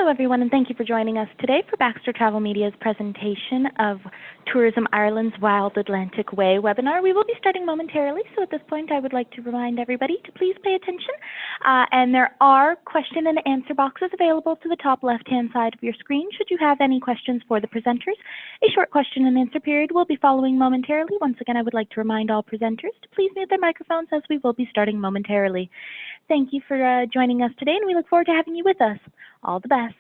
Hello, everyone, and thank you for joining us today for Baxter Travel Media's presentation of Tourism Ireland's Wild Atlantic Way webinar. We will be starting momentarily, so at this point I would like to remind everybody to please pay attention. And there are question and answer boxes available to the top left-hand side of your screen should you have any questions for the presenters. A short question and answer period will be following momentarily. Once again, I would like to remind all presenters to please mute their microphones as we will be starting momentarily. Thank you for joining us today, and we look forward to having you with us. All the best.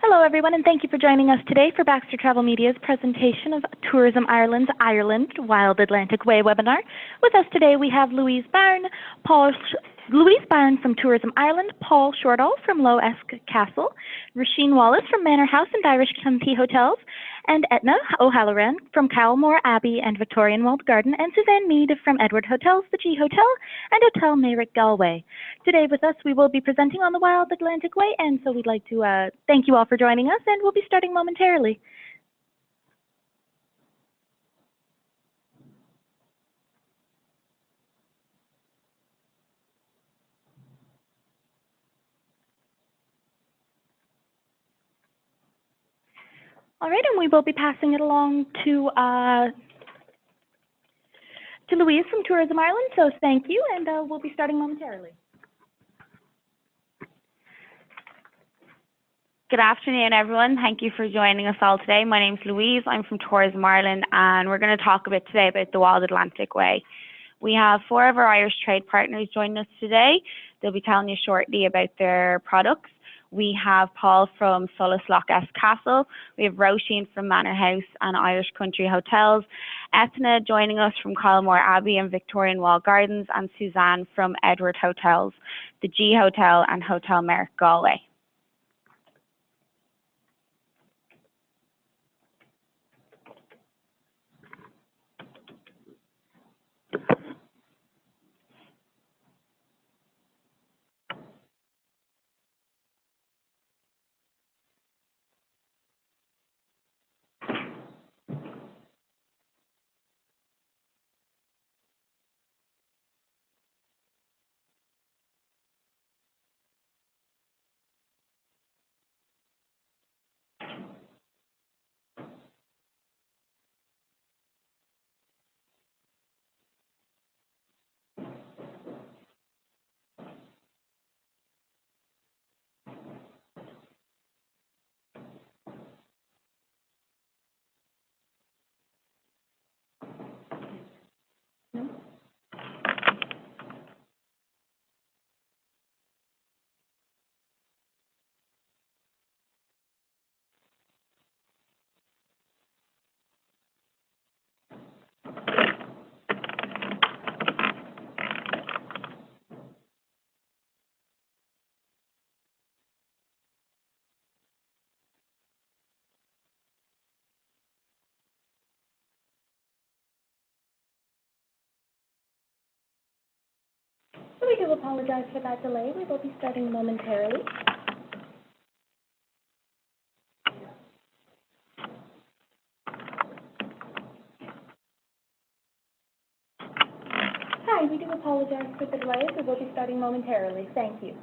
Hello, everyone, and thank you for joining us today for Baxter Travel Media's presentation of Tourism Ireland's Ireland Wild Atlantic Way webinar. With us today, we have Louise Byrne from Tourism Ireland, Paul Shortall from Low Esk Castle, Roisin Wallace from Manor House and Irish County Hotels, and Etna O'Halloran from Cowmore Abbey and Victorian Walled Garden, and Suzanne Mead from Edward Hotels, the G Hotel, and Hotel Mayrick Galway. Today with us, we will be presenting on the Wild Atlantic Way, and so we'd like to thank you all for joining us, and we'll be starting momentarily. All right, and we will be passing it along to Louise from Tourism Ireland, so thank you, and we'll be starting momentarily. Good afternoon, everyone. Thank you for joining us all today. My name's Louise. I'm from Tourism Ireland, and we're going to talk a bit today about the Wild Atlantic Way. We have 4 of our Irish trade partners joining us today. They'll be telling you shortly about their products. We have Paul from Low Esk Castle. We have Roisin from Manor House and Irish Country Hotels. Etna joining us from Cowmore Abbey and Victorian Walled Gardens, and Suzanne from Edward Hotels, the G Hotel and Hotel Mayrick Galway. So we do apologize for that delay. We will be starting momentarily. Hi, we do apologize for the delay. We will be starting momentarily. Thank you.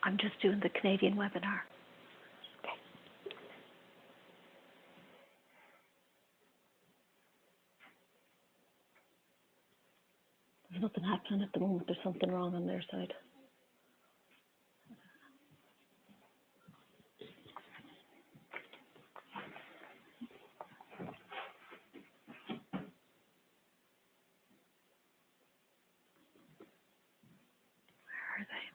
I'm just doing the Canadian webinar. There's nothing happening at the moment. There's something wrong on their side. Where are they?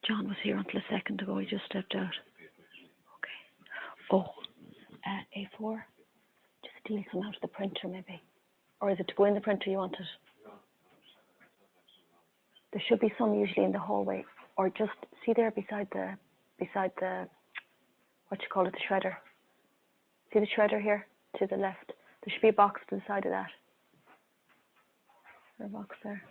John was here until a second ago. He just stepped out. Okay. Oh, A4. Just steal some out of the printer, maybe. Or is it to go in the printer you want it? There should be some usually in the hallway, or just see there beside the what you call it, the shredder. See the shredder here to the left? There should be a box to the side of that. Or a box there.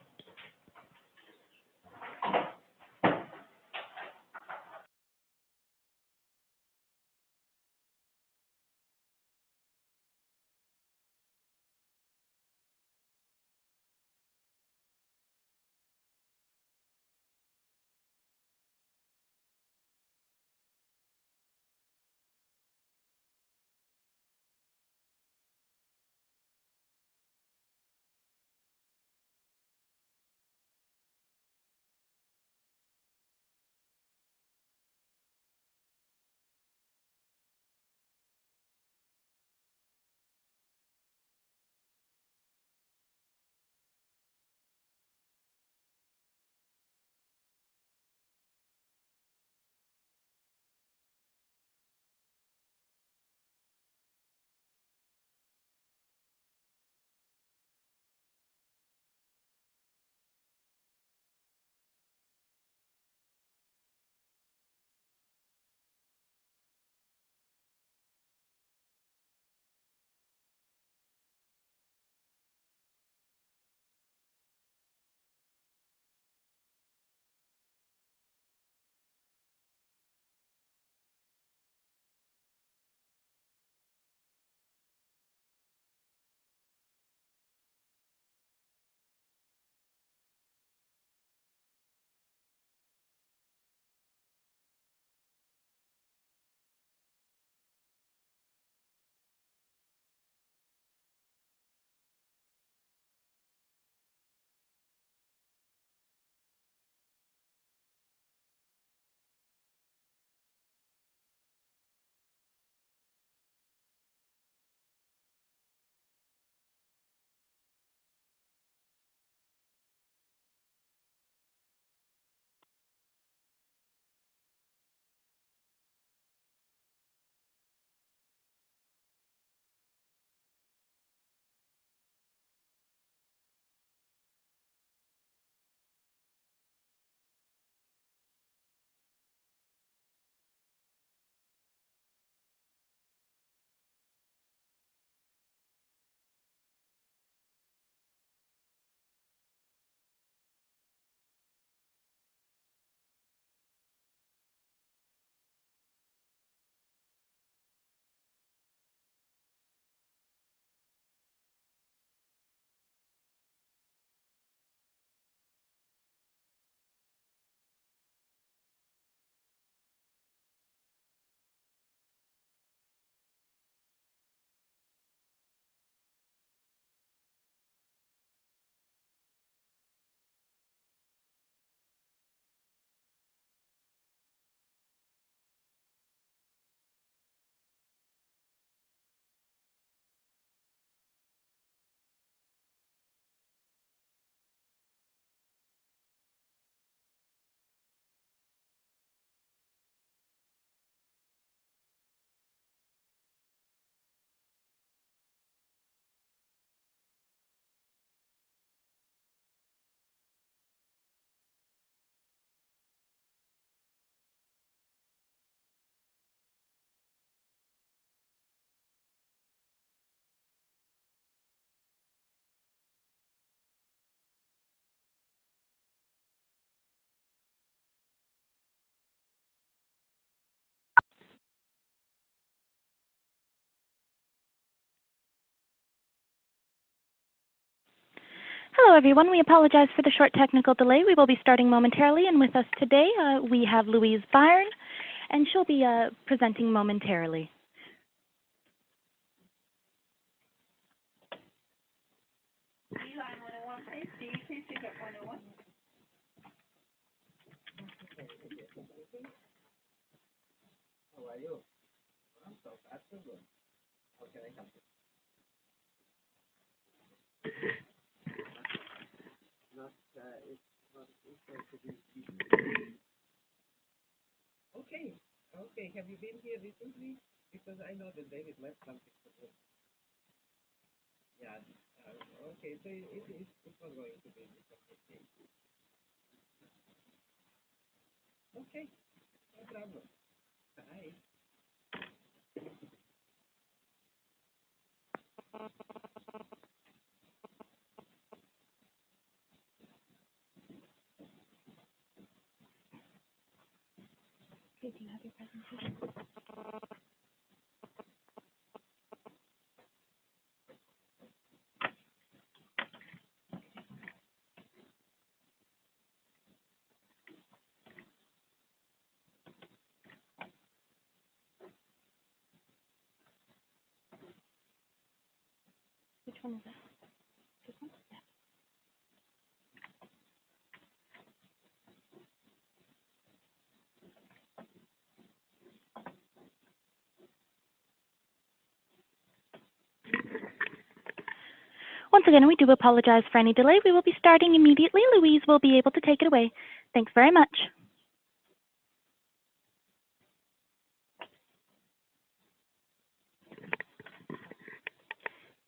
Hello, everyone. We apologize for the short technical delay. We will be starting momentarily, and with us today we have Louise Byrne, and she'll be presenting momentarily. How are you? I'm so fast and good. How can I help you? It's going to be okay. Okay. Have you been here recently? Because I know that David left something to do. Yeah. Okay. So it's not going to be okay. Okay. No problem. Bye. Okay, do you have your presentation? Which one is that? This one? Yeah. Once again, we do apologize for any delay. We will be starting immediately. Louise will be able to take it away. Thanks very much.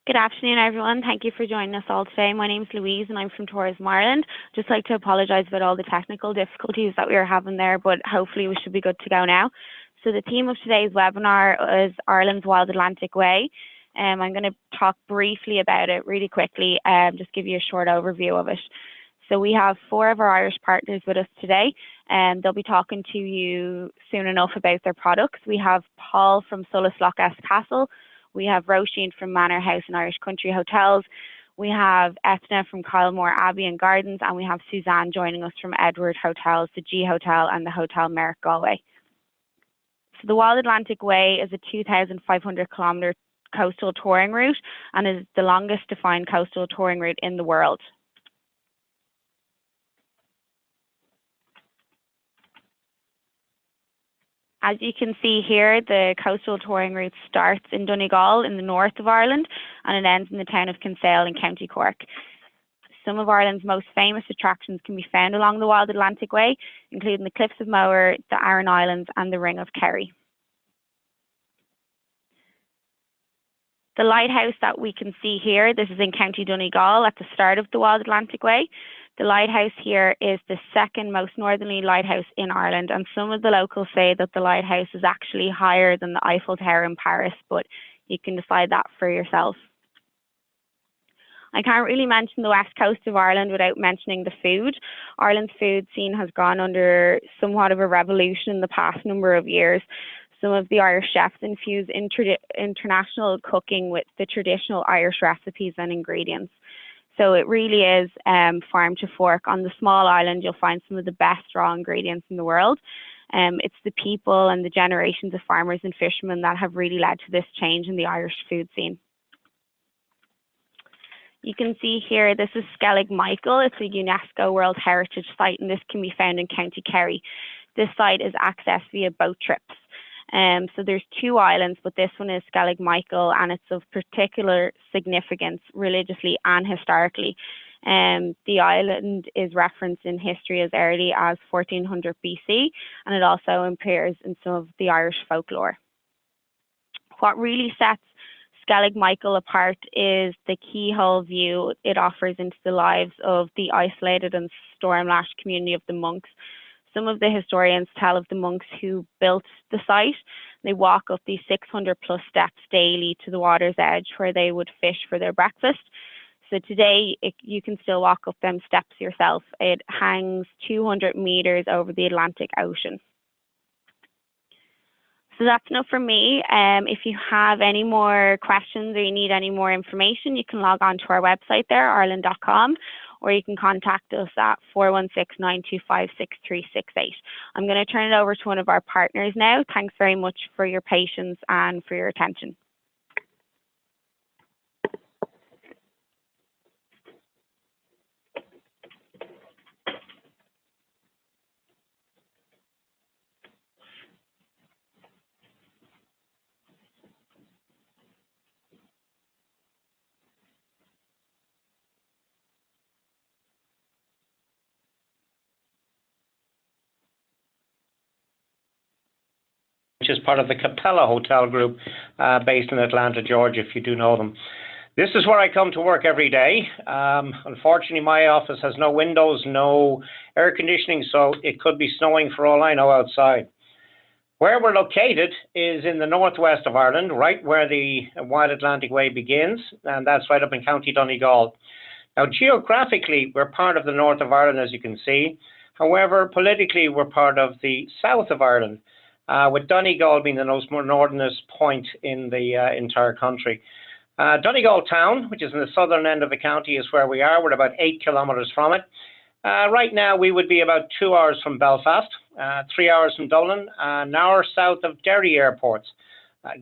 Good afternoon, everyone. Thank you for joining us all today. My name is Louise and I'm from Tourism Ireland. Just like to apologise about all the technical difficulties that we were having there, but hopefully we should be good to go now. So the theme of today's webinar is Ireland's Wild Atlantic Way. I'm going to talk briefly about it really quickly, just give you a short overview of it. So we have 4 of our Irish partners with us today, and they'll be talking to you soon enough about their products. We have Paul from Solasloch Castle. We have Roisin from Manor House and Irish Country Hotels. We have Etna from Kylemore Abbey and Gardens, and we have Suzanne joining us from Edward Hotels, the G Hotel and the Hotel Merrick Galway. So the Wild Atlantic Way is a 2,500 kilometre coastal touring route and is the longest defined coastal touring route in the world. As you can see here, the coastal touring route starts in Donegal in the north of Ireland and it ends in the town of Kinsale in County Cork. Some of Ireland's most famous attractions can be found along the Wild Atlantic Way, including the Cliffs of Moher, the Aran Islands and the Ring of Kerry. The lighthouse that we can see here, this is in County Donegal at the start of the Wild Atlantic Way. The lighthouse here is the second most northerly lighthouse in Ireland, and some of the locals say that the lighthouse is actually higher than the Eiffel Tower in Paris, but you can decide that for yourself. I can't really mention the west coast of Ireland without mentioning the food. Ireland's food scene has gone under somewhat of a revolution in the past number of years. Some of the Irish chefs infuse international cooking with the traditional Irish recipes and ingredients. So it really is farm to fork. On the small island, you'll find some of the best raw ingredients in the world. It's the people and the generations of farmers and fishermen that have really led to this change in the Irish food scene. You can see here, this is Skellig Michael. It's a UNESCO World Heritage Site, and this can be found in County Kerry. This site is accessed via boat trips. So there's 2 islands, but this one is Skellig Michael, and it's of particular significance religiously and historically. The island is referenced in history as early as 1400 BC, and it also appears in some of the Irish folklore. What really sets Skellig Michael apart is the keyhole view it offers into the lives of the isolated and storm-lashed community of the monks. Some of the historians tell of the monks who built the site. They walk up these 600 plus steps daily to the water's edge where they would fish for their breakfast. So today you can still walk up them steps yourself. It hangs 200 meters over the Atlantic Ocean. So that's enough from me. If you have any more questions or you need any more information, you can log on to our website there, ireland.com, or you can contact us at 416-925-6368. I'm going to turn it over to one of our partners now. Thanks very much for your patience and for your attention. Which is part of the Capella Hotel Group based in Atlanta, Georgia, if you do know them. This is where I come to work every day. Unfortunately, my office has no windows, no air conditioning, so it could be snowing for all I know outside. Where we're located is in the northwest of Ireland, right where the Wild Atlantic Way begins, and that's right up in County Donegal. Now, geographically, we're part of the north of Ireland, as you can see. However, politically, we're part of the south of Ireland, with Donegal being the most northernest point in the entire country. Donegal town, which is in the southern end of the county, is where we are. We're about 8 kilometres from it. Right now, we would be about 2 hours from Belfast, 3 hours from Dublin, an hour south of Derry airports.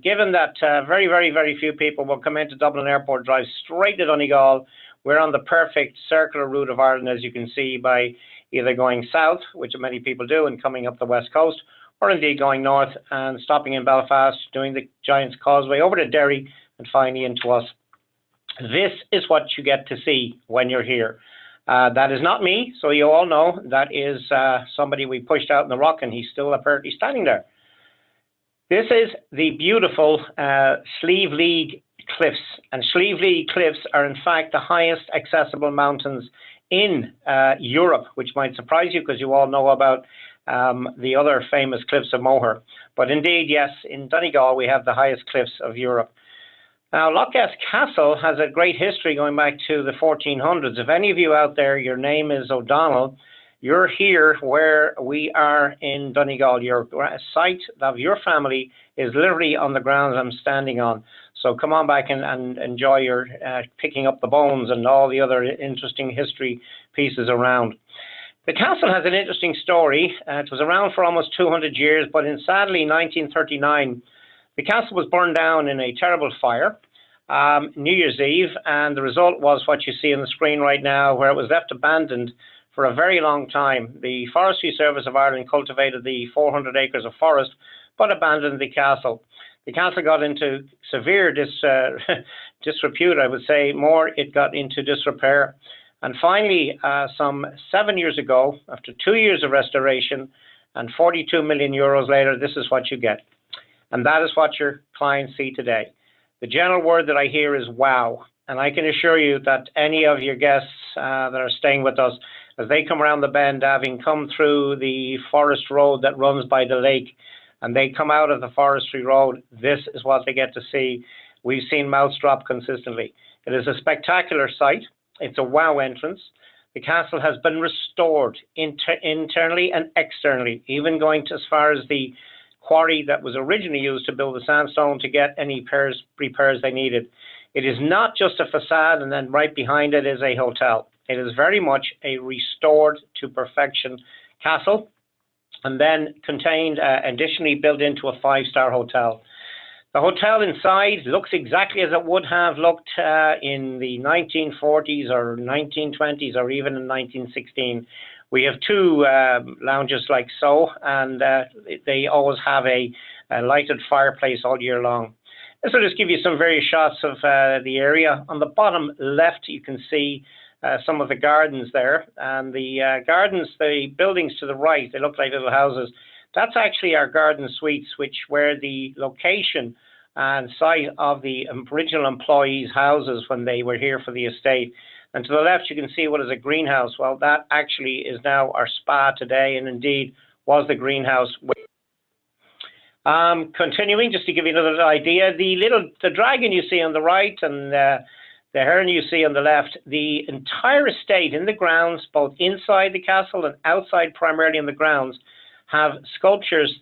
Given that very, very, very few people will come into Dublin Airport, drive straight to Donegal, we're on the perfect circular route of Ireland, as you can see, by either going south, which many people do, and coming up the west coast, or indeed going north and stopping in Belfast, doing the Giant's Causeway over to Derry, and finally into us. This is what you get to see when you're here. That is not me, so you all know that is somebody we pushed out in the rock, and he's still apparently standing there. This is the beautiful Slieve League Cliffs, and Slieve League Cliffs are in fact the highest accessible mountains in Europe, which might surprise you because you all know about the other famous cliffs of Moher. But indeed, yes, in Donegal we have the highest cliffs of Europe. Now, Loch Castle has a great history going back to the 1400s. If any of you out there, your name is O'Donnell, you're here where we are in Donegal. Your site of your family is literally on the grounds I'm standing on. So come on back and enjoy your picking up the bones and all the other interesting history pieces around. The castle has an interesting story. It was around for almost 200 years, but in sadly 1939, the castle was burned down in a terrible fire, New Year's Eve, and the result was what you see on the screen right now, where it was left abandoned for a very long time. The Forestry Service of Ireland cultivated the 400 acres of forest, but abandoned the castle. The castle got into severe disrepute, I would say. More, it got into disrepair. And finally, some 7 years ago, after 2 years of restoration and 42 million euros later, this is what you get. And that is what your clients see today. The general word that I hear is wow. And I can assure you that any of your guests that are staying with us, as they come around the bend, having come through the forest road that runs by the lake, and they come out of the forestry road, this is what they get to see. We've seen mouths drop consistently. It is a spectacular sight. It's a wow entrance. The castle has been restored internally and externally, even going to as far as the quarry that was originally used to build the sandstone to get any repairs they needed. It is not just a facade, and then right behind it is a hotel. It is very much a restored to perfection castle, and then contained, additionally built into a 5-star hotel. The hotel inside looks exactly as it would have looked in the 1940s or 1920s or even in 1916. We have 2 lounges like so, and they always have a lighted fireplace all year long. This will just give you some various shots of the area. On the bottom left, you can see some of the gardens there, and the gardens, the buildings to the right, they look like little houses. That's actually our garden suites, which were the location and site of the original employees' houses when they were here for the estate. And to the left, you can see what is a greenhouse. Well, that actually is now our spa today, and indeed was the greenhouse. Continuing, just to give you another idea, the dragon you see on the right and the heron you see on the left, the entire estate in the grounds, both inside the castle and outside, primarily in the grounds, have sculptures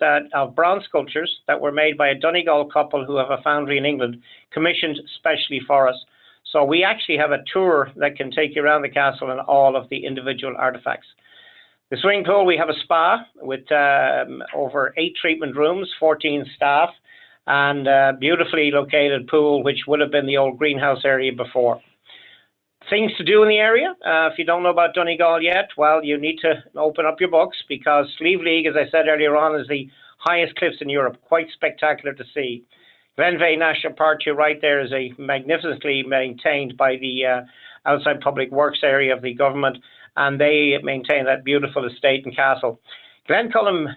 bronze sculptures that were made by a Donegal couple who have a foundry in England, commissioned specially for us. So we actually have a tour that can take you around the castle and all of the individual artifacts. The swimming pool, we have a spa with over 8 treatment rooms, 14 staff, and a beautifully located pool, which would have been the old greenhouse area before. Things to do in the area. If you don't know about Donegal yet, well, you need to open up your books, because Slieve League, as I said earlier on, is the highest cliffs in Europe. Quite spectacular to see. Glenveigh National Park, to your right there, is a magnificently maintained by the outside public works area of the government, and they maintain that beautiful estate and castle. Glencullen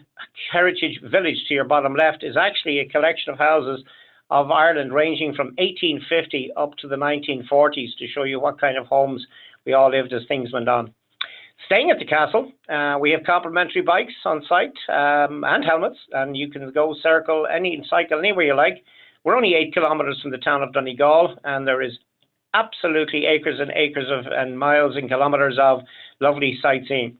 Heritage Village, to your bottom left, is actually a collection of houses of Ireland ranging from 1850 up to the 1940s, to show you what kind of homes we all lived as things went on. Staying at the castle, we have complimentary bikes on site and helmets, and you can go cycle anywhere you like. We're only 8 kilometres from the town of Donegal, and there is absolutely acres and acres and miles and kilometres of lovely sightseeing.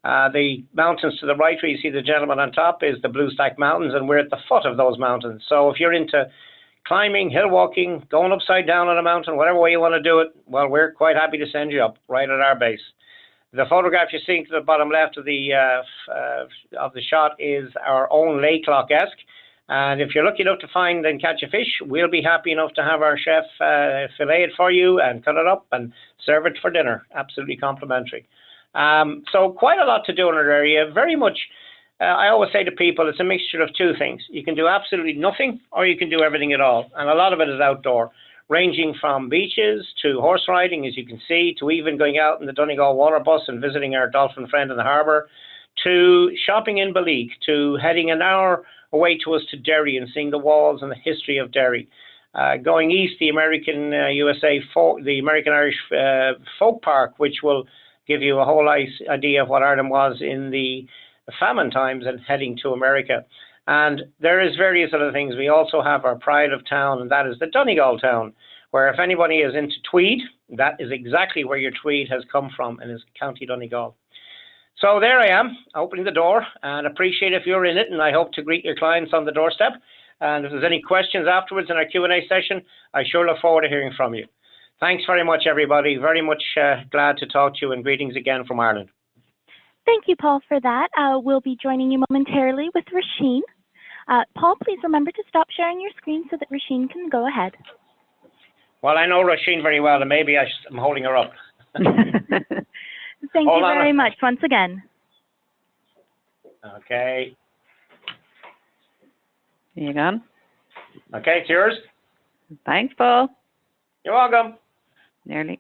The mountains to the right, where you see the gentleman on top, is the Blue Stack Mountains, and we're at the foot of those mountains. So if you're into climbing, hill walking, going upside down on a mountain, whatever way you want to do it, well, we're quite happy to send you up right at our base. The photograph you're seeing to the bottom left of the shot is our own Layclock-esque. And if you're lucky enough to find and catch a fish, we'll be happy enough to have our chef fillet it for you and cut it up and serve it for dinner. Absolutely complimentary. So quite a lot to do in our area. Very much, I always say to people, it's a mixture of two things. You can do absolutely nothing, or you can do everything at all. And a lot of it is outdoor, ranging from beaches to horse riding, as you can see, to even going out in the Donegal water bus and visiting our dolphin friend in the harbour, to shopping in Balik, to heading an hour away to us to Derry and seeing the walls and the history of Derry. Going east, the American the American Irish Folk Park, which will give you a whole idea of what Ireland was in the famine times, and heading to America. And there is various other things. We also have our pride of town, and that is the Donegal town, where if anybody is into tweed, that is exactly where your tweed has come from, and is County Donegal. So there I am, opening the door, and appreciate if you're in it, and I hope to greet your clients on the doorstep. And if there's any questions afterwards in our Q&A session, I sure look forward to hearing from you. Thanks very much, everybody. Very much glad to talk to you, and greetings again from Ireland. Thank you, Paul, for that. We'll be joining you momentarily with Roisin. Paul, please remember to stop sharing your screen so that Roisin can go ahead. Well, I know Roisin very well, and maybe I'm holding her up. Thank you very much once again. Okay. You gone? Okay, it's yours. Thanks, Paul. You're welcome. Nearly.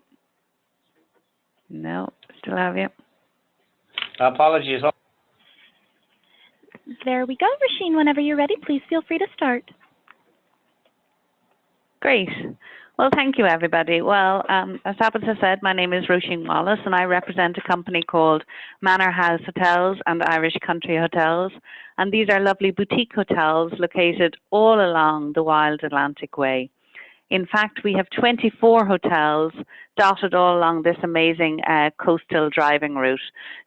No, still have you. Apologies. There we go. Roisin, whenever you're ready, please feel free to start. Great. Well, thank you, everybody. Well, as Tabitha said, my name is Roisin Wallace, and I represent a company called Manor House Hotels and Irish Country Hotels. And these are lovely boutique hotels located all along the Wild Atlantic Way. In fact, we have 24 hotels dotted all along this amazing coastal driving route.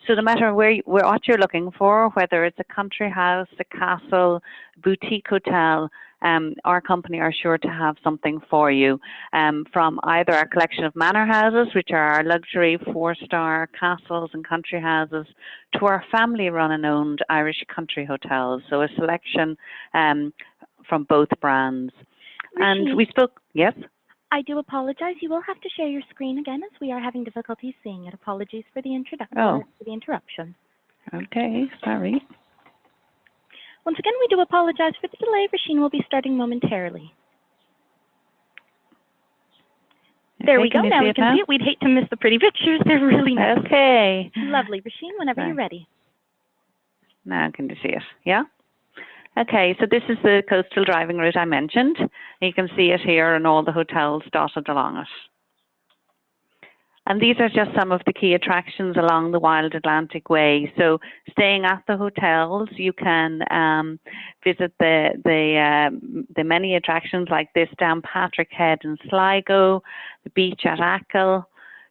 So no matter what you're looking for, whether it's a country house, a castle, boutique hotel, our company are sure to have something for you, from either our collection of manor houses, which are our luxury 4-star castles and country houses, to our family-run and owned Irish country hotels. So a selection from both brands. Roisin, and we spoke, yes? I do apologize. You will have to share your screen again, as we are having difficulty seeing it. Apologies for the interruption. Okay, sorry. Once again, we do apologize for the delay. Roisin will be starting momentarily. There we go. Now we can see it. We'd hate to miss the pretty pictures. They're really nice. Okay. Lovely. Roisin, whenever you're ready. Now can you see it? Yeah? Okay, so this is the coastal driving route I mentioned. You can see it here and all the hotels dotted along it. And these are just some of the key attractions along the Wild Atlantic Way. So staying at the hotels, you can visit the many attractions like this down Patrick Head in Sligo, the beach at Achill.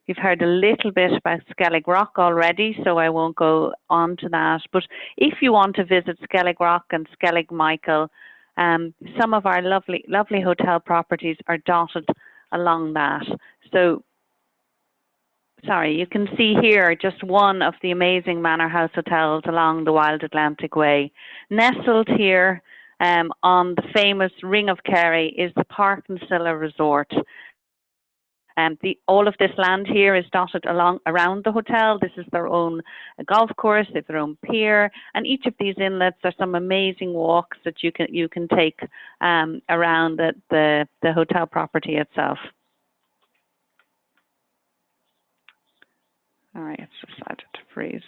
You've heard a little bit about Skellig Rock already, so I won't go on to that. But if you want to visit Skellig Rock and Skellig Michael, some of our lovely hotel properties are dotted along that. So, sorry, you can see here just one of the amazing manor house hotels along the Wild Atlantic Way. Nestled here on the famous Ring of Kerry is the Park and Silla Resort. All of this land here is dotted around the hotel. This is their own golf course, they have their own pier, and each of these inlets are some amazing walks that you can take around the hotel property itself. All right, it's decided to freeze.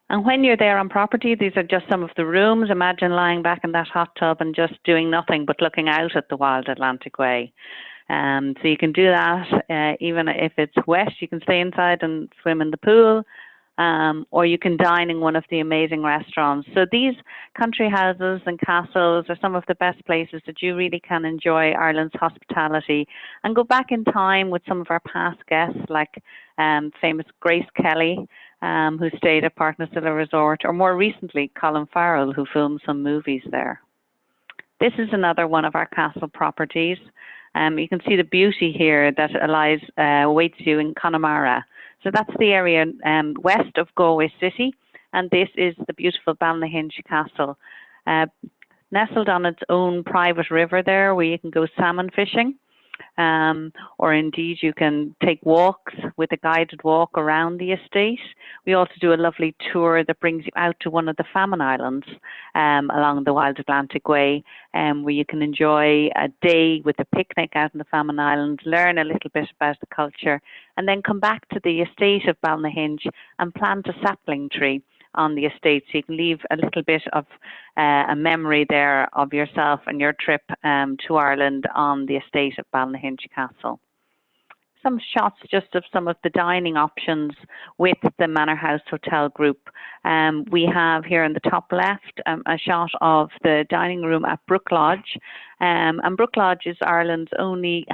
And when you're there on property, these are just some of the rooms. Imagine lying back in that hot tub and just doing nothing but looking out at the Wild Atlantic Way. So you can do that, even if it's wet, you can stay inside and swim in the pool, or you can dine in one of the amazing restaurants. So these country houses and castles are some of the best places that you really can enjoy Ireland's hospitality and go back in time with some of our past guests, like famous Grace Kelly, who stayed at Park na Silla Resort, or more recently, Colin Farrell, who filmed some movies there. This is another one of our castle properties. You can see the beauty here that awaits you in Connemara. So that's the area west of Galway City, and this is the beautiful Ballynahinch Castle. Nestled on its own private river there, where you can go salmon fishing, or indeed you can take walks with a guided walk around the estate. We also do a lovely tour that brings you out to one of the famine islands along the Wild Atlantic Way, where you can enjoy a day with a picnic out in the famine islands, learn a little bit about the culture, and then come back to the estate of Ballynahinch and plant a sapling tree on the estate, so you can leave a little bit of a memory there of yourself and your trip to Ireland on the estate of Ballynahinch Castle. Some shots just of some of the dining options with the Manor House Hotel Group. We have here in the top left a shot of the dining room at Brook Lodge, and Brook Lodge is Ireland's only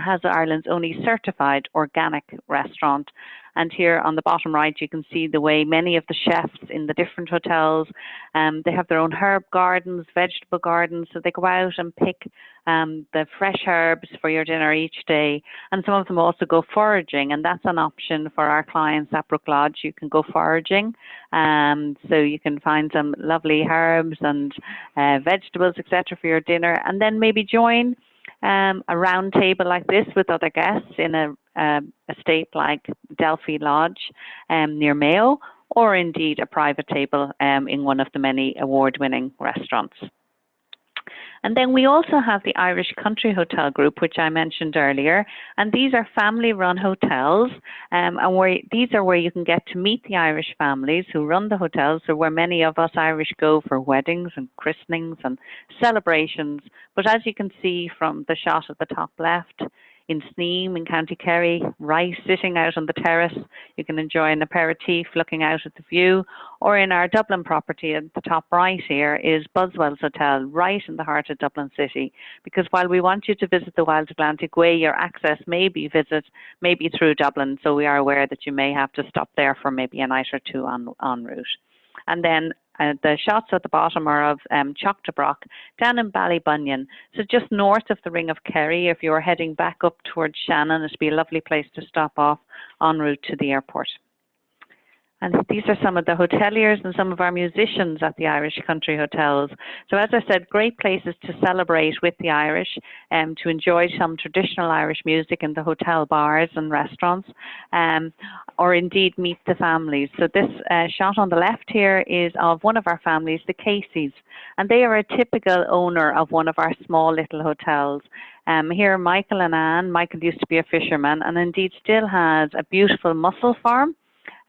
certified organic restaurant. And here on the bottom right, you can see the way many of the chefs in the different hotels, they have their own herb gardens, vegetable gardens, so they go out and pick the fresh herbs for your dinner each day. And some of them also go foraging, and that's an option for our clients at Brook Lodge. You can go foraging, so you can find some lovely herbs and vegetables, etc., for your dinner, and then maybe join a round table like this with other guests in a estate like Delphi Lodge near Mayo, or indeed a private table in one of the many award-winning restaurants. And then we also have the Irish Country Hotel Group, which I mentioned earlier, and these are family-run hotels, and these are where you can get to meet the Irish families who run the hotels, so where many of us Irish go for weddings and christenings and celebrations. But as you can see from the shot at the top left, in Sneem in County Kerry, right sitting out on the terrace, you can enjoy an aperitif looking out at the view. Or in our Dublin property at the top right here is Buswell's Hotel, right in the heart of Dublin City. Because while we want you to visit the Wild Atlantic Way, your access may be through Dublin, so we are aware that you may have to stop there for maybe a night or two en route. And then the shots at the bottom are of Choctabrock down in Ballybunion, so just north of the Ring of Kerry. If you're heading back up towards Shannon, it'd be a lovely place to stop off en route to the airport. And these are some of the hoteliers and some of our musicians at the Irish Country Hotels. So as I said, great places to celebrate with the Irish, to enjoy some traditional Irish music in the hotel bars and restaurants, or indeed meet the families. So this shot on the left here is of one of our families, the Caseys, and they are a typical owner of one of our small little hotels. Here, Michael and Anne. Michael used to be a fisherman and indeed still has a beautiful mussel farm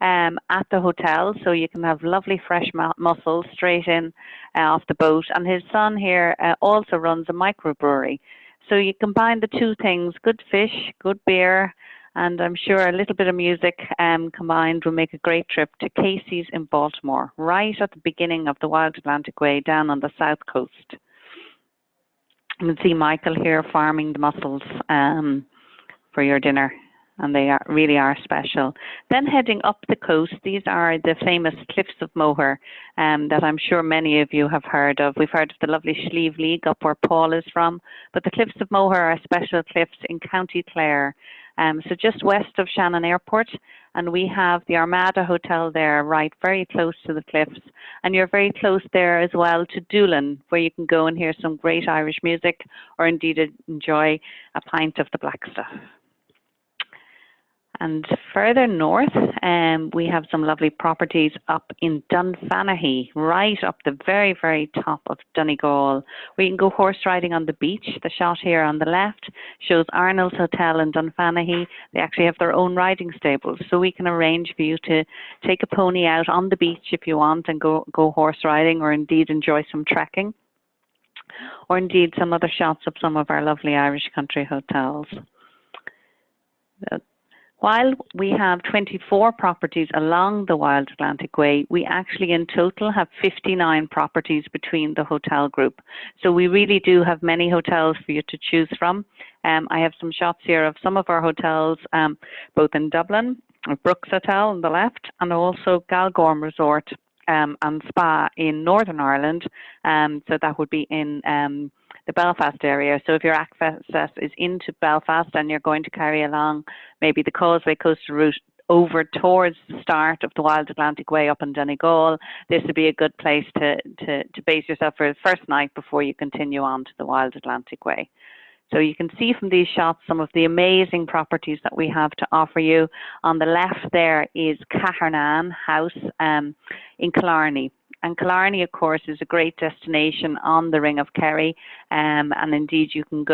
at the hotel, so you can have lovely fresh mussels straight in off the boat. And his son here also runs a microbrewery. So you combine the two things, good fish, good beer, and I'm sure a little bit of music combined will make a great trip to Casey's in Baltimore, right at the beginning of the Wild Atlantic Way down on the south coast. You can see Michael here farming the mussels for your dinner. and they really are special. Then heading up the coast, these are the famous Cliffs of Moher that I'm sure many of you have heard of. We've heard of the lovely Slieve League up where Paul is from, but the Cliffs of Moher are special cliffs in County Clare, so just west of Shannon Airport, and we have the Armada Hotel there, right very close to the cliffs, and you're very close there as well to Doolin, where you can go and hear some great Irish music, or indeed enjoy a pint of the black stuff. And further north, we have some lovely properties up in Dunfanaghy, right up the very, very top of Donegal. We can go horse riding on the beach. The shot here on the left shows Arnold's Hotel in Dunfanaghy. They actually have their own riding stables, so we can arrange for you to take a pony out on the beach if you want and go horse riding, or indeed enjoy some trekking, or indeed some other shots of some of our lovely Irish country hotels. While we have 24 properties along the Wild Atlantic Way, we actually in total have 59 properties between the hotel group. So we really do have many hotels for you to choose from. I have some shots here of some of our hotels, both in Dublin, Brooks Hotel on the left, and also Galgorm Resort and Spa in Northern Ireland. So that would be in the Belfast area. So if your access is into Belfast and you're going to carry along maybe the Causeway Coastal Route over towards the start of the Wild Atlantic Way up in Donegal, this would be a good place to base yourself for the first night before you continue on to the Wild Atlantic Way. So you can see from these shots some of the amazing properties that we have to offer you. On the left there is Cahernan House in Killarney. And Killarney, of course, is a great destination on the Ring of Kerry. And indeed, you can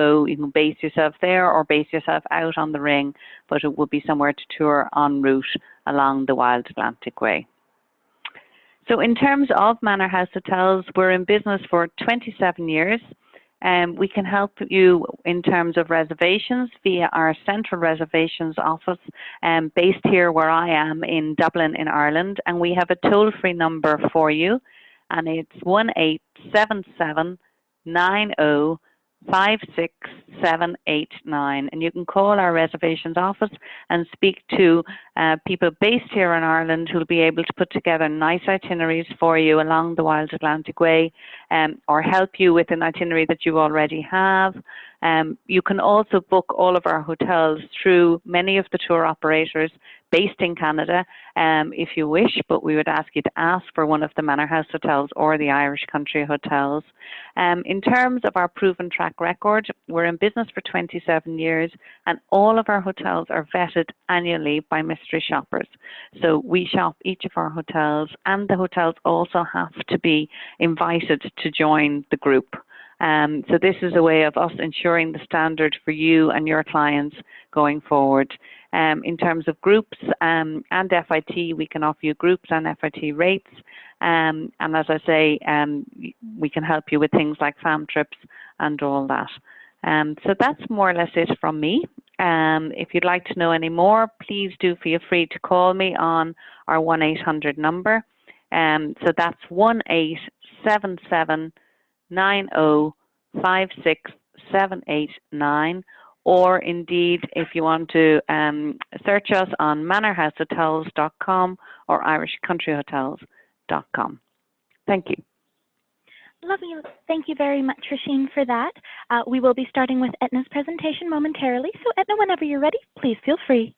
base yourself there or base yourself out on the Ring, but it would be somewhere to tour en route along the Wild Atlantic Way. So in terms of Manor House Hotels, we're in business for 27 years. We can help you in terms of reservations via our central reservations office based here where I am in Dublin in Ireland, and we have a toll-free number for you, and it's 1877 90 56789, and you can call our reservations office and speak to people based here in Ireland who will be able to put together nice itineraries for you along the Wild Atlantic Way, or help you with an itinerary that you already have. You can also book all of our hotels through many of the tour operators based in Canada if you wish, but we would ask you to ask for one of the Manor House Hotels or the Irish Country Hotels. In terms of our proven track record, we're in business for 27 years, and all of our hotels are vetted annually by mystery shoppers. So we shop each of our hotels, and the hotels also have to be invited to join the group. So this is a way of us ensuring the standard for you and your clients going forward. In terms of groups and FIT, we can offer you groups and FIT rates. And as I say, we can help you with things like fam trips and all that. So that's more or less it from me. If you'd like to know any more, please do feel free to call me on our 1-800 number. So that's 1877 90 56789, or indeed if you want to search us on manorhousehotels.com or irishcountryhotels.com. Thank you. Lovely. Thank you very much, Roisin, for that. We will be starting with Etna's presentation momentarily. So Etna, whenever you're ready, please feel free.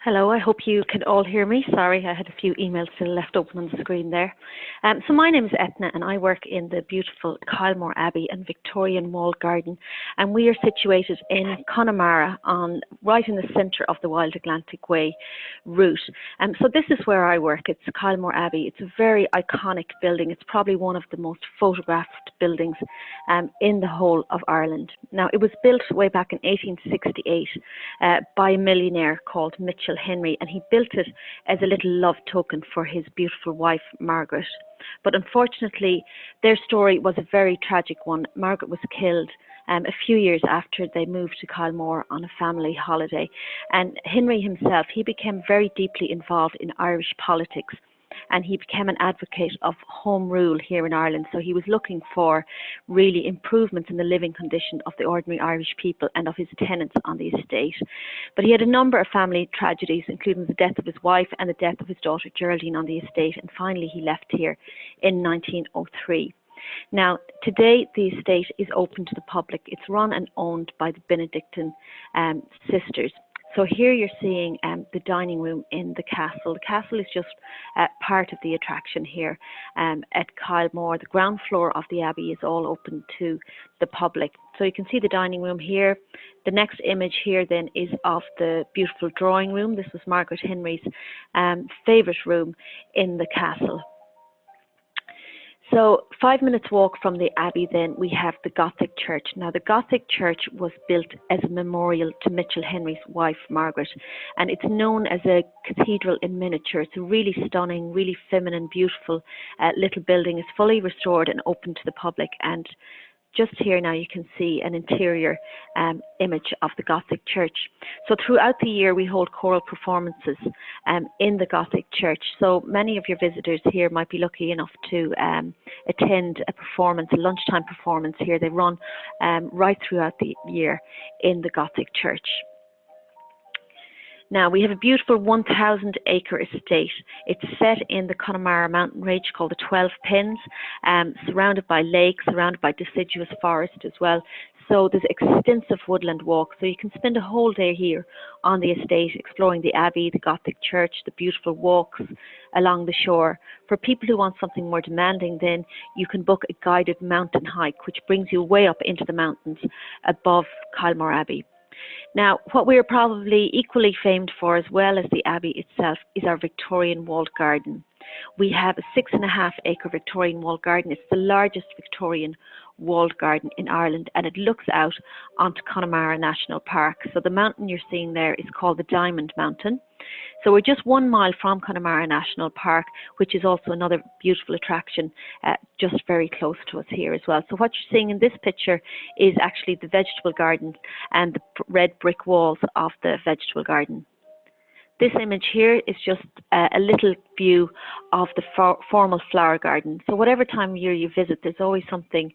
Hello, I hope you can all hear me. Sorry, I had a few emails still left open on the screen there. So my name is Etna, and I work in the beautiful Kylemore Abbey and Victorian Walled Garden, and we are situated in Connemara, right in the centre of the Wild Atlantic Way route. So this is where I work. It's Kylemore Abbey. It's a very iconic building. It's probably one of the most photographed buildings in the whole of Ireland. Now, it was built way back in 1868 by a millionaire called Mitchell Henry, and he built it as a little love token for his beautiful wife, Margaret. But unfortunately, their story was a very tragic one. Margaret was killed a few years after they moved to Kylemore on a family holiday. And Henry himself, he became very deeply involved in Irish politics, and he became an advocate of home rule here in Ireland. So he was looking for really improvements in the living condition of the ordinary Irish people and of his tenants on the estate. But he had a number of family tragedies, including the death of his wife and the death of his daughter Geraldine on the estate, and finally he left here in 1903. Now, today the estate is open to the public. It's run and owned by the Benedictine sisters. So here you're seeing the dining room in the castle. The castle is just part of the attraction here at Kylemore. The ground floor of the abbey is all open to the public. So you can see the dining room here. The next image here then is of the beautiful drawing room. This was Margaret Henry's favourite room in the castle. So 5 minutes walk from the abbey then we have the Gothic church. Now the Gothic church was built as a memorial to Mitchell Henry's wife Margaret, and it's known as a cathedral in miniature. It's a really stunning, really feminine, beautiful little building. It's fully restored and open to the public, and just here now you can see an interior image of the Gothic church. So throughout the year we hold choral performances in the Gothic church. So many of your visitors here might be lucky enough to attend a performance, a lunchtime performance here. They run right throughout the year in the Gothic church. Now, we have a beautiful 1,000-acre estate. It's set in the Connemara mountain range called the 12 Pins, surrounded by lakes, surrounded by deciduous forest as well. So there's extensive woodland walks. So you can spend a whole day here on the estate exploring the abbey, the Gothic church, the beautiful walks along the shore. For people who want something more demanding, then you can book a guided mountain hike, which brings you way up into the mountains above Kylemore Abbey. Now, what we are probably equally famed for, as well as the abbey itself, is our Victorian walled garden. We have a 6.5-acre Victorian walled garden. It's the largest Victorian walled garden in Ireland, and it looks out onto Connemara National Park. So the mountain you're seeing there is called the Diamond Mountain. So we're just 1 mile from Connemara National Park, which is also another beautiful attraction just very close to us here as well. So what you're seeing in this picture is actually the vegetable garden and the red brick walls of the vegetable garden. This image here is just a little view of the formal flower garden. So whatever time of year you visit, there's always something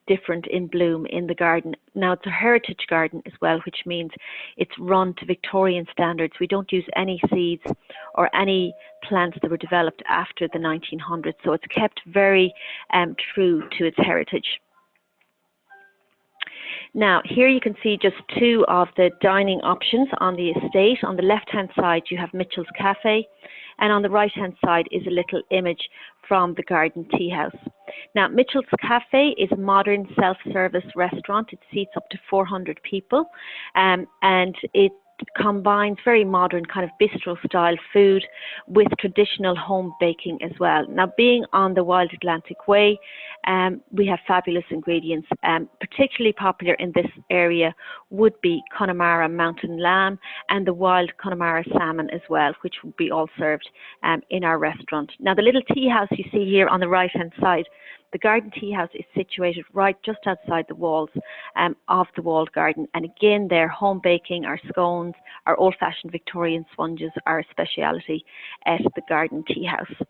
different in bloom in the garden. Now, it's a heritage garden as well, which means it's run to Victorian standards. We don't use any seeds or any plants that were developed after the 1900s. So it's kept very true to its heritage. Now, here you can see just 2 of the dining options on the estate. On the left-hand side, you have Mitchell's Cafe, and on the right-hand side is a little image from the Garden Tea House. Now, Mitchell's Cafe is a modern self-service restaurant. It seats up to 400 people, and it combines very modern kind of bistro style food with traditional home baking as well. Now, being on the Wild Atlantic Way, we have fabulous ingredients. Particularly popular in this area would be Connemara mountain lamb and the wild Connemara salmon as well, which would be all served in our restaurant. Now, the little tea house you see here on the right hand side, the Garden Tea House is situated right just outside the walls of the walled garden. And again, their home baking, our scones, our old-fashioned Victorian sponges are a speciality at the Garden Tea House.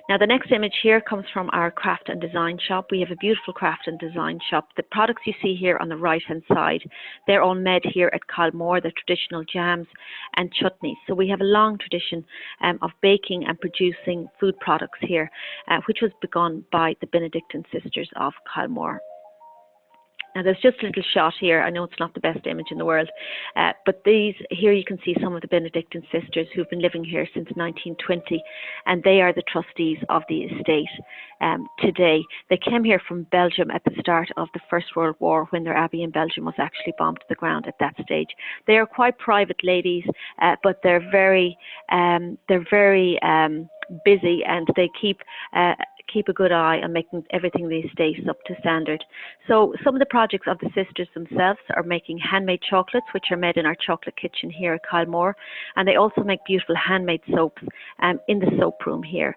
Now, the next image here comes from our craft and design shop. We have a beautiful craft and design shop. The products you see here on the right-hand side, they're all made here at Kylemore, the traditional jams and chutneys. So we have a long tradition of baking and producing food products here, which was begun by the Benedictine sisters of Kylemore. Now, there's just a little shot here. I know it's not the best image in the world, but here you can see some of the Benedictine sisters who've been living here since 1920, and they are the trustees of the estate today. They came here from Belgium at the start of the First World War, when their abbey in Belgium was actually bombed to the ground at that stage. They are quite private ladies, but they're very busy, and they keep a good eye on making everything these days up to standard. So some of the projects of the sisters themselves are making handmade chocolates, which are made in our chocolate kitchen here at Kylemore, and they also make beautiful handmade soaps in the soap room here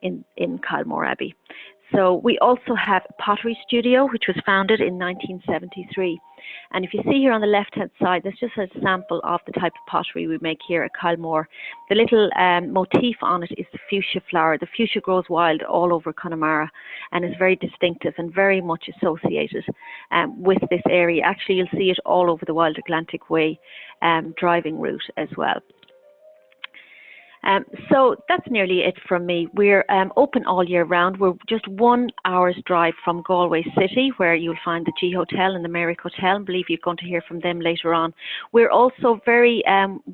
in Kylemore Abbey. So we also have a pottery studio, which was founded in 1973. And if you see here on the left-hand side, there's just a sample of the type of pottery we make here at Kylemore. The little motif on it is the fuchsia flower. The fuchsia grows wild all over Connemara and is very distinctive and very much associated with this area. Actually, you'll see it all over the Wild Atlantic Way driving route as well. So that's nearly it from me. We're open all year round. We're just 1 hour's drive from Galway City, where you'll find the G Hotel and the Merrick Hotel. I believe you're going to hear from them later on. We're also very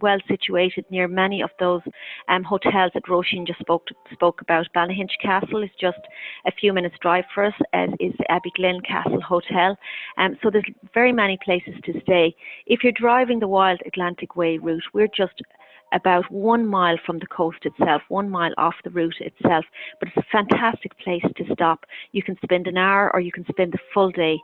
well situated near many of those hotels that Roisin just spoke about. Ballyhinch Castle is just a few minutes drive for us, as is the Abbey Castle Hotel. So there's very many places to stay. If you're driving the Wild Atlantic Way route, we're just about 1 mile from the coast itself, 1 mile off the route itself, but it's a fantastic place to stop. You can spend an hour or you can spend the full day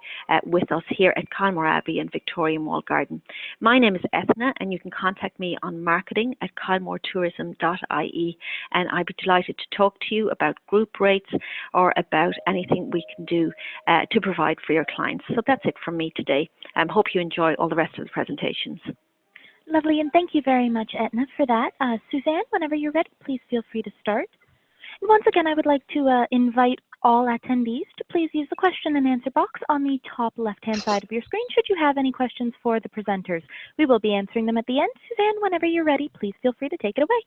with us here at Kylemore Abbey and Victoria Mall Garden. My name is Ethna, and you can contact me on marketing@kylemoretourism.ie, and I'd be delighted to talk to you about group rates or about anything we can do to provide for your clients. So that's it from me today. I hope you enjoy all the rest of the presentations. Lovely, and thank you very much, Etna, for that. Suzanne, whenever you're ready, please feel free to start. And once again, I would like to invite all attendees to please use the question and answer box on the top left-hand side of your screen should you have any questions for the presenters. We will be answering them at the end. Suzanne, whenever you're ready, please feel free to take it away.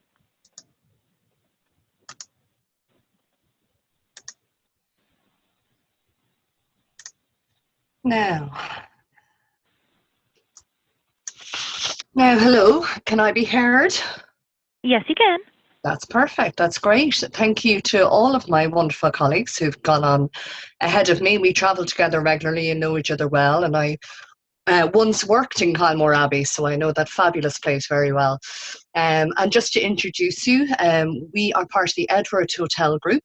Now, hello, can I be heard? Yes, you can. That's perfect, that's great. Thank you to all of my wonderful colleagues who've gone on ahead of me. We travel together regularly and know each other well, and I once worked in Kylemore Abbey, so I know that fabulous place very well. And just to introduce you, we are part of the Edward Hotel Group.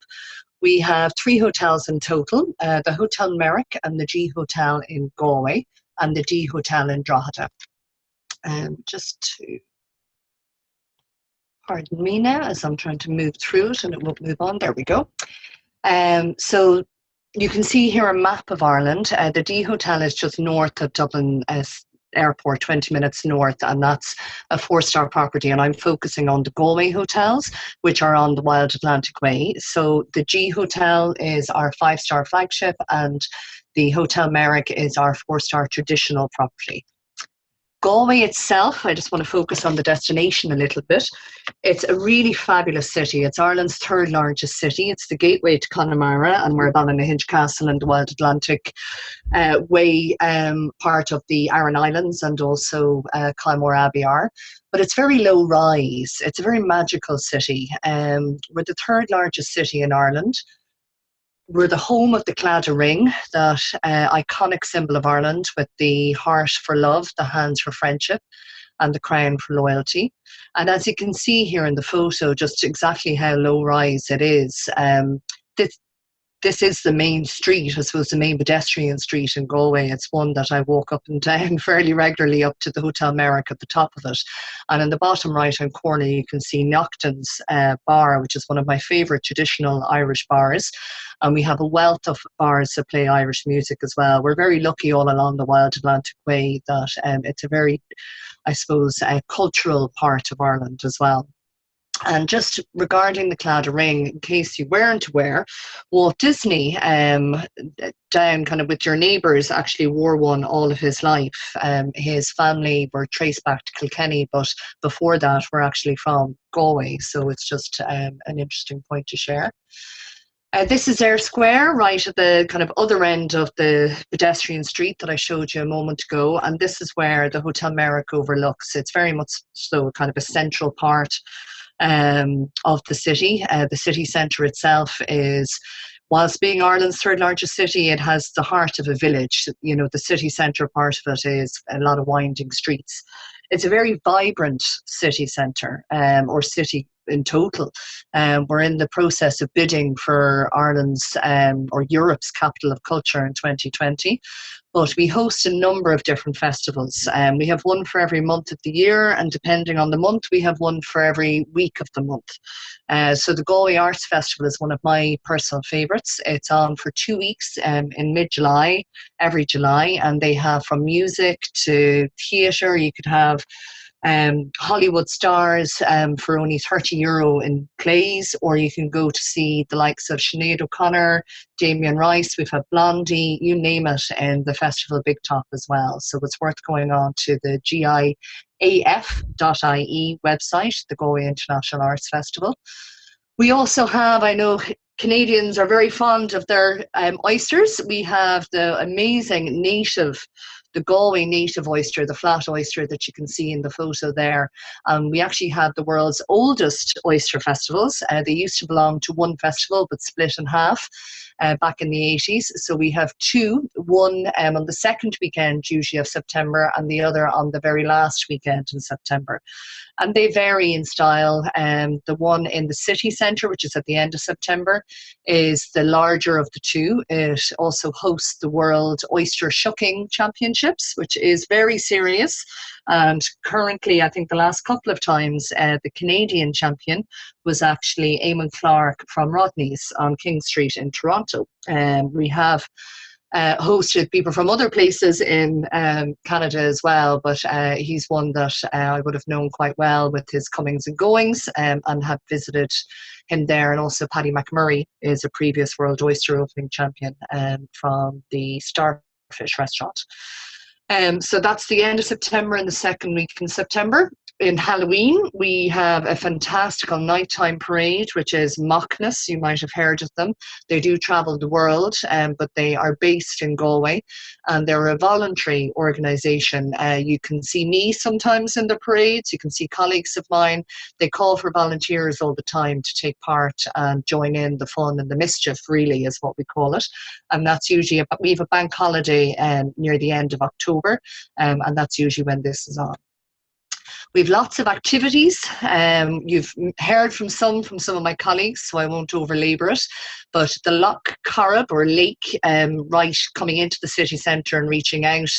We have 3 hotels in total, the Hotel Merrick and the G Hotel in Galway and the D Hotel in Drogheda. Just to, pardon me now as I'm trying to move through it and it won't move on. There we go. So you can see here a map of Ireland. The D Hotel is just north of Dublin Airport, 20 minutes north, and that's a 4-star property. And I'm focusing on the Galway hotels, which are on the Wild Atlantic Way. So the G Hotel is our 5-star flagship, and the Hotel Merrick is our 4-star traditional property. Galway itself, I just want to focus on the destination a little bit. It's a really fabulous city. It's Ireland's 3rd largest city. It's the gateway to Connemara, and where Ballyhinch Castle and the Wild Atlantic Way part of the Aran Islands and also Kylemore Abbey are. But it's very low rise. It's a very magical city. We're the 3rd largest city in Ireland. We're the home of the Claddagh Ring, that iconic symbol of Ireland with the heart for love, the hands for friendship, and the crown for loyalty. And as you can see here in the photo, just exactly how low rise it is. This is the main street, I suppose the main pedestrian street in Galway. It's one that I walk up and down fairly regularly up to the Hotel Merrick at the top of it. And in the bottom right-hand corner, you can see Naughton's bar, which is one of my favourite traditional Irish bars. And we have a wealth of bars that play Irish music as well. We're very lucky all along the Wild Atlantic Way that it's a very, I suppose, cultural part of Ireland as well. And just regarding the Claddagh Ring, in case you weren't aware, Walt Disney, down kind of with your neighbours, actually wore one all of his life. His family were traced back to Kilkenny, but before that were actually from Galway. So it's just an interesting point to share. This is Eyre Square, right at the kind of other end of the pedestrian street that I showed you a moment ago. And this is where the Hotel Merrick overlooks. It's very much so kind of a central part of the city. The city centre itself is, whilst being Ireland's 3rd largest city, it has the heart of a village. You know, the city centre part of it is a lot of winding streets. It's a very vibrant city centre or city in total. We're in the process of bidding for Ireland's or Europe's Capital of Culture in 2020. But we host a number of different festivals. We have one for every month of the year, and depending on the month, we have one for every week of the month. So the Galway Arts Festival is one of my personal favourites. It's on for 2 weeks in mid-July, every July, and they have from music to theatre. You could have Hollywood stars for only €30 in plays, or you can go to see the likes of Sinead O'Connor, Damien Rice. We've had Blondie, you name it, in the festival Big Top as well. So it's worth going on to the GIAF.ie website, the Galway International Arts Festival. We also have, I know Canadians are very fond of their oysters. We have the amazing the Galway native oyster, the flat oyster that you can see in the photo there. We actually have the world's oldest oyster festivals. They used to belong to one festival but split in half back in the 80s. So we have two, one on the second weekend usually of September and the other on the very last weekend in September. And they vary in style. The one in the city centre, which is at the end of September, is the larger of the two. It also hosts the World Oyster Shucking Championships, which is very serious. And currently, I think the last couple of times, the Canadian champion was actually Eamon Clark from Rodney's on King Street in Toronto. We have hosted people from other places in Canada as well, but he's one that I would have known quite well with his comings and goings, and have visited him there. And also Paddy McMurray is a previous World Oyster Opening champion from the Starfish restaurant. So that's the end of September and the second week in September. In Halloween, we have a fantastical nighttime parade, which is Machness. You might have heard of them. They do travel the world, but they are based in Galway, and they're a voluntary organisation. You can see me sometimes in the parades. You can see colleagues of mine. They call for volunteers all the time to take part and join in the fun and the mischief, really, is what we call it. And that's usually, we have a bank holiday near the end of October, and that's usually when this is on. We have lots of activities. You've heard from some of my colleagues, so I won't overlabour it. But the Lough Corrib, or lake, right coming into the city centre and reaching out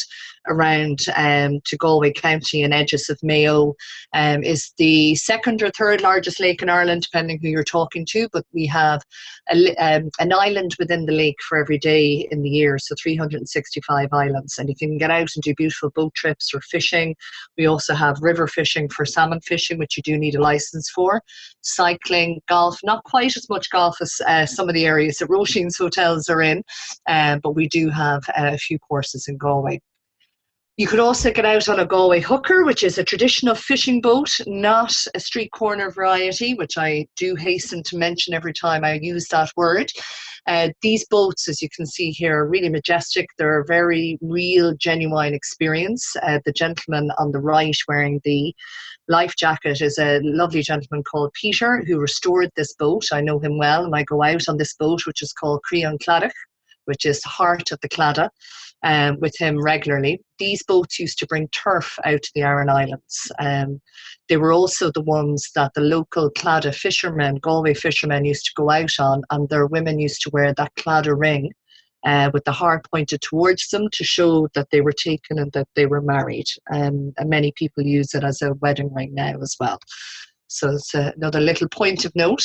around to Galway County and edges of Mayo, is the second or third largest lake in Ireland, depending who you're talking to. But we have an island within the lake for every day in the year, so 365 islands. And you can get out and do beautiful boat trips or fishing. We also have river fishing for salmon fishing, which you do need a licence for. Cycling, golf, not quite as much golf as some of the areas that Roisin's hotels are in, but we do have a few courses in Galway. You could also get out on a Galway hooker, which is a traditional fishing boat, not a street corner variety, which I do hasten to mention every time I use that word. These boats, as you can see here, are really majestic. They're a very real, genuine experience. The gentleman on the right wearing the life jacket is a lovely gentleman called Peter, who restored this boat. I know him well, and I go out on this boat, which is called Creon Claddagh, which is the heart of the Claddagh, with him regularly. These boats used to bring turf out to the Aran Islands. They were also the ones that the local Claddagh fishermen, Galway fishermen, used to go out on, and their women used to wear that Claddagh ring with the heart pointed towards them to show that they were taken and that they were married. And many people use it as a wedding ring now as well. So it's another little point of note.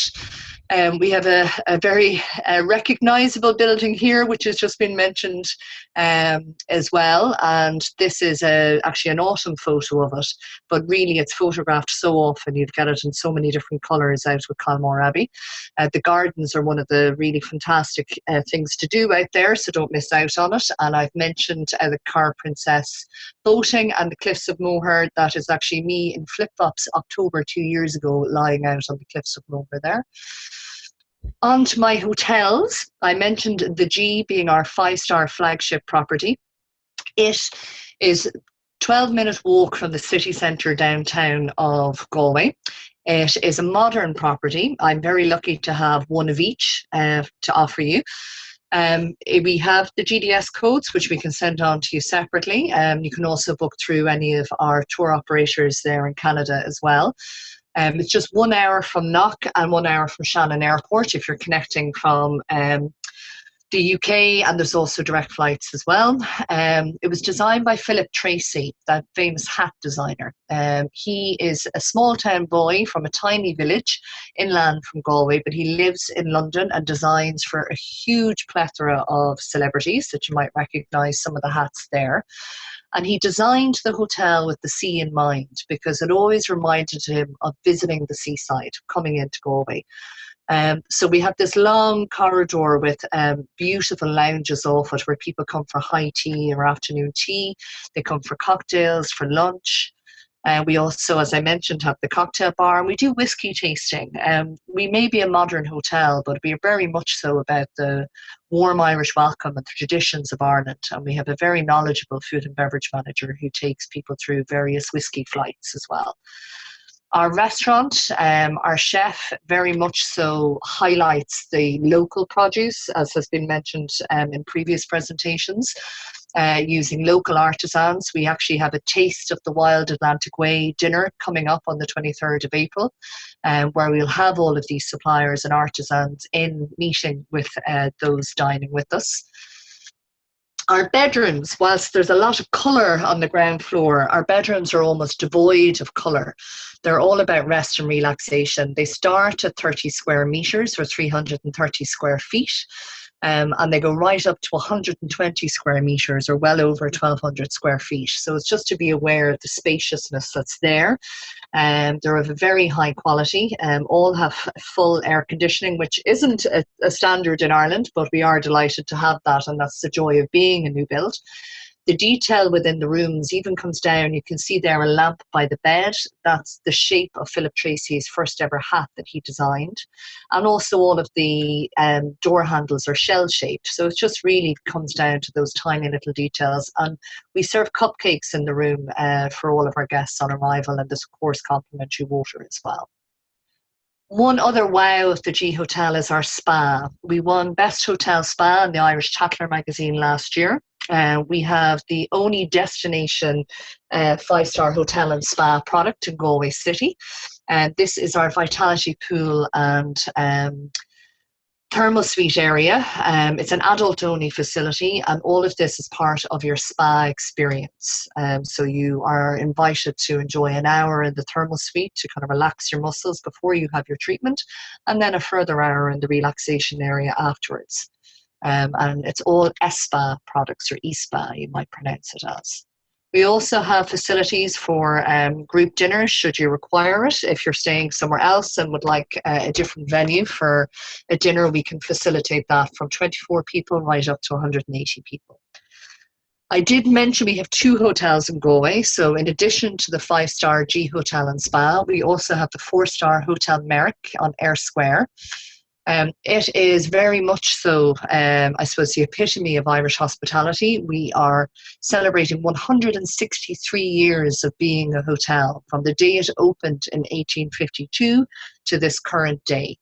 We have a very recognisable building here, which has just been mentioned as well. And this is actually an autumn photo of it, but really it's photographed so often. You've got it in so many different colours out with Culmore Abbey. The gardens are one of the really fantastic things to do out there, so don't miss out on it. And I've mentioned the Car Princess boating and the Cliffs of Moher. That is actually me in flip-flops October 2 years ago, lying out on the Cliffs of Moher there. On to my hotels. I mentioned the G being our 5-star flagship property. It is 12-minute walk from the city centre downtown of Galway. It is a modern property. I'm very lucky to have one of each to offer you. We have the GDS codes, which we can send on to you separately. You can also book through any of our tour operators there in Canada as well. It's just 1 hour from Knock and 1 hour from Shannon Airport if you're connecting from the UK, and there's also direct flights as well. It was designed by Philip Tracy, that famous hat designer. He is a small town boy from a tiny village inland from Galway, but he lives in London and designs for a huge plethora of celebrities that you might recognise some of the hats there. And he designed the hotel with the sea in mind because it always reminded him of visiting the seaside, coming into Galway. So we have this long corridor with beautiful lounges off it where people come for high tea or afternoon tea. They come for cocktails, for lunch. We also, as I mentioned, have the cocktail bar, and we do whiskey tasting. We may be a modern hotel, but we are very much so about the warm Irish welcome and the traditions of Ireland. And we have a very knowledgeable food and beverage manager who takes people through various whiskey flights as well. Our restaurant, our chef very much so highlights the local produce, as has been mentioned in previous presentations, using local artisans. We actually have a Taste of the Wild Atlantic Way dinner coming up on the 23rd of April, where we'll have all of these suppliers and artisans in meeting with those dining with us. Our bedrooms, whilst there's a lot of colour on the ground floor, our bedrooms are almost devoid of colour. They're all about rest and relaxation. They start at 30 square metres or 330 square feet, and they go right up to 120 square metres or well over 1,200 square feet. So it's just to be aware of the spaciousness that's there. They're of a very high quality. All have full air conditioning, which isn't a standard in Ireland, but we are delighted to have that, and that's the joy of being a new build. The detail within the rooms even comes down. You can see there a lamp by the bed. That's the shape of Philip Tracy's first ever hat that he designed. And also all of the door handles are shell shaped. So it just really comes down to those tiny little details. And we serve cupcakes in the room for all of our guests on arrival, and there's of course complimentary water as well. One other wow of the G Hotel is our spa. We won Best Hotel Spa in the Irish Tatler magazine last year. We have the only destination 5-star hotel and spa product in Galway City. And this is our Vitality Pool and thermal suite area. It's an adult-only facility, and all of this is part of your spa experience. So you are invited to enjoy an hour in the thermal suite to kind of relax your muscles before you have your treatment, and then a further hour in the relaxation area afterwards. And it's all ESPA products, or ESPA, you might pronounce it as. We also have facilities for group dinners, should you require it. If you're staying somewhere else and would like a different venue for a dinner, we can facilitate that from 24 people right up to 180 people. I did mention we have 2 hotels in Galway. So in addition to the 5-star G Hotel and Spa, we also have the 4-star Hotel Merrick on Eyre Square. It is very much so, I suppose, the epitome of Irish hospitality. We are celebrating 163 years of being a hotel, from the day it opened in 1852 to this current day.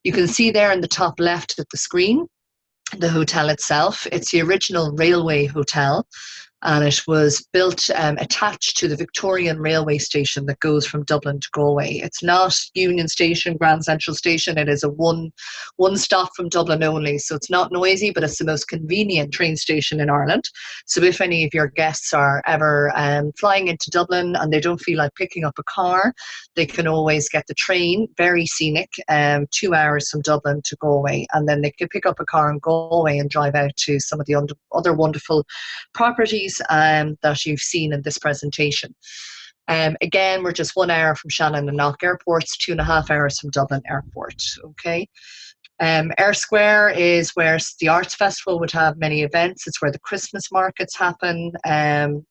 You can see there in the top left of the screen, the hotel itself. It's the original railway hotel, and it was built attached to the Victorian railway station that goes from Dublin to Galway. It's not Union Station, Grand Central Station. It is a one stop from Dublin only. So it's not noisy, but it's the most convenient train station in Ireland. So if any of your guests are ever flying into Dublin and they don't feel like picking up a car, they can always get the train, very scenic, 2 hours from Dublin to Galway. And then they can pick up a car in Galway and drive out to some of the other wonderful properties that you've seen in this presentation. Again, we're just 1 hour from Shannon and Knock airports, 2.5 hours from Dublin Airport. Okay. Eyre Square is where the Arts Festival would have many events. It's where the Christmas markets happen, and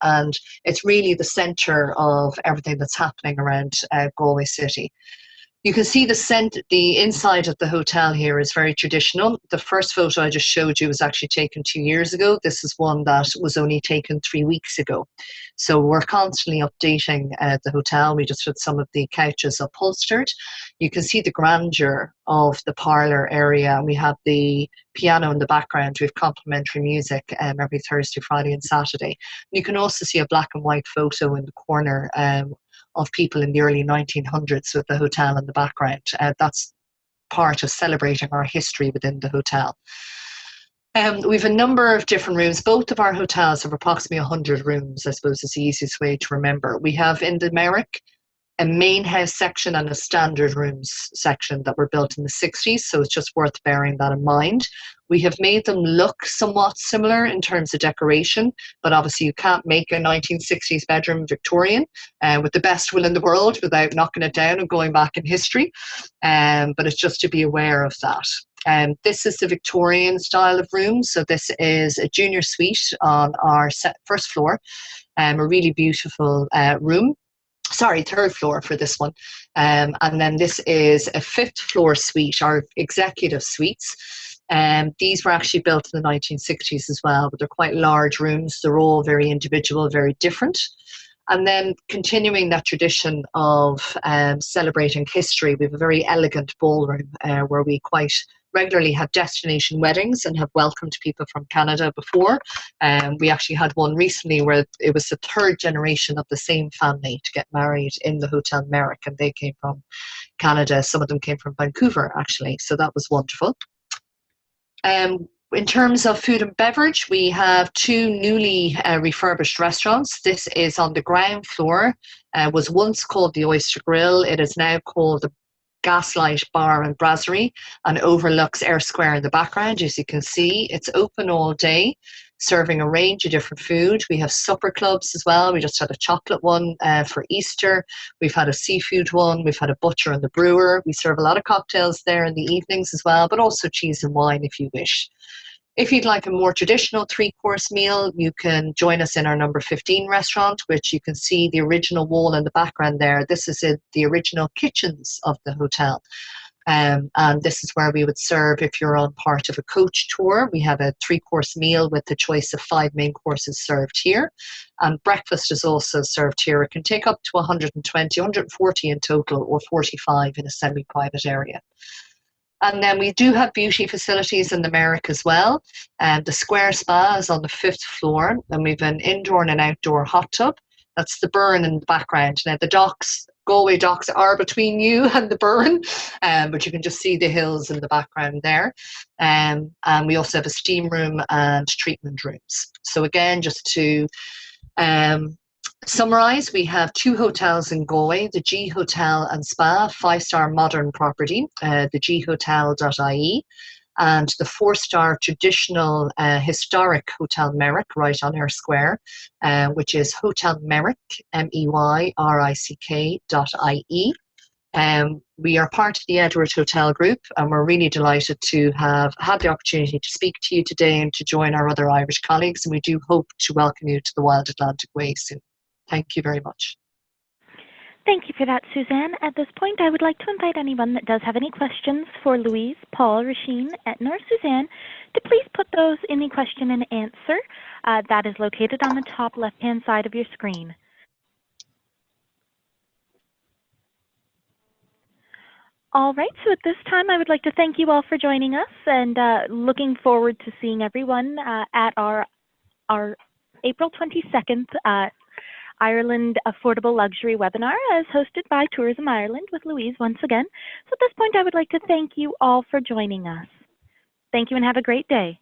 it's really the centre of everything that's happening around Galway City. You can see the inside of the hotel here is very traditional. The first photo I just showed you was actually taken 2 years ago. This is one that was only taken 3 weeks ago. So we're constantly updating the hotel. We just had some of the couches upholstered. You can see the grandeur of the parlour area. We have the piano in the background. We have complimentary music every Thursday, Friday and Saturday. You can also see a black and white photo in the corner of people in the early 1900s with the hotel in the background. That's part of celebrating our history within the hotel. We have a number of different rooms. Both of our hotels have approximately 100 rooms, I suppose is the easiest way to remember. We have in the Merrick a main house section and a standard rooms section that were built in the 60s, so it's just worth bearing that in mind. We have made them look somewhat similar in terms of decoration, but obviously you can't make a 1960s bedroom Victorian with the best will in the world without knocking it down and going back in history, but it's just to be aware of that. This is the Victorian style of room, so this is a junior suite on our first floor, a really beautiful room. Sorry, third floor for this one. And then this is a fifth floor suite, our executive suites. These were actually built in the 1960s as well, but they're quite large rooms. They're all very individual, very different. And then continuing that tradition of celebrating history, we have a very elegant ballroom where we quite regularly have destination weddings and have welcomed people from Canada before. We actually had one recently where it was the third generation of the same family to get married in the Hotel Merrick, and they came from Canada. Some of them came from Vancouver, actually, so that was wonderful. In terms of food and beverage, we have two newly refurbished restaurants. This is on the ground floor, was once called the Oyster Grill. It is now called the Gaslight Bar and Brasserie and overlooks Eyre Square in the background. As you can see, it's open all day, serving a range of different food. We have supper clubs as well. We just had a chocolate one for Easter. We've had a seafood one. We've had a butcher and the brewer. We serve a lot of cocktails there in the evenings as well, but also cheese and wine if you wish. If you'd like a more traditional 3-course meal, you can join us in our number 15 restaurant, which you can see the original wall in the background there. This is the original kitchens of the hotel. And this is where we would serve if you're on part of a coach tour. We have a 3-course meal with the choice of 5 main courses served here. And breakfast is also served here. It can take up to 120, 140 in total, or 45 in a semi-private area. And then we do have beauty facilities in the Merrick as well. The Square Spa is on the 5th floor, and we've an indoor and an outdoor hot tub. That's the Burn in the background. Now the docks, Galway docks, are between you and the Burn, but you can just see the hills in the background there. And we also have a steam room and treatment rooms. So again, just to summarize, we have 2 hotels in Galway, the G Hotel and Spa, 5-star modern property, the ghotel.ie, and the 4-star traditional historic Hotel Merrick right on Eyre Square, which is Hotel Merrick, MEYRICK.ie. We are part of the Edward Hotel Group, and we're really delighted to have had the opportunity to speak to you today and to join our other Irish colleagues, and we do hope to welcome you to the Wild Atlantic Way soon. Thank you very much. Thank you for that, Suzanne. At this point, I would like to invite anyone that does have any questions for Louise, Paul, Rasheen, Etna, or Suzanne to please put those in the question and answer that is located on the top left-hand side of your screen. All right, so at this time, I would like to thank you all for joining us, and looking forward to seeing everyone at our April 22nd Ireland Affordable Luxury webinar as hosted by Tourism Ireland with Louise once again. So at this point, I would like to thank you all for joining us. Thank you and have a great day.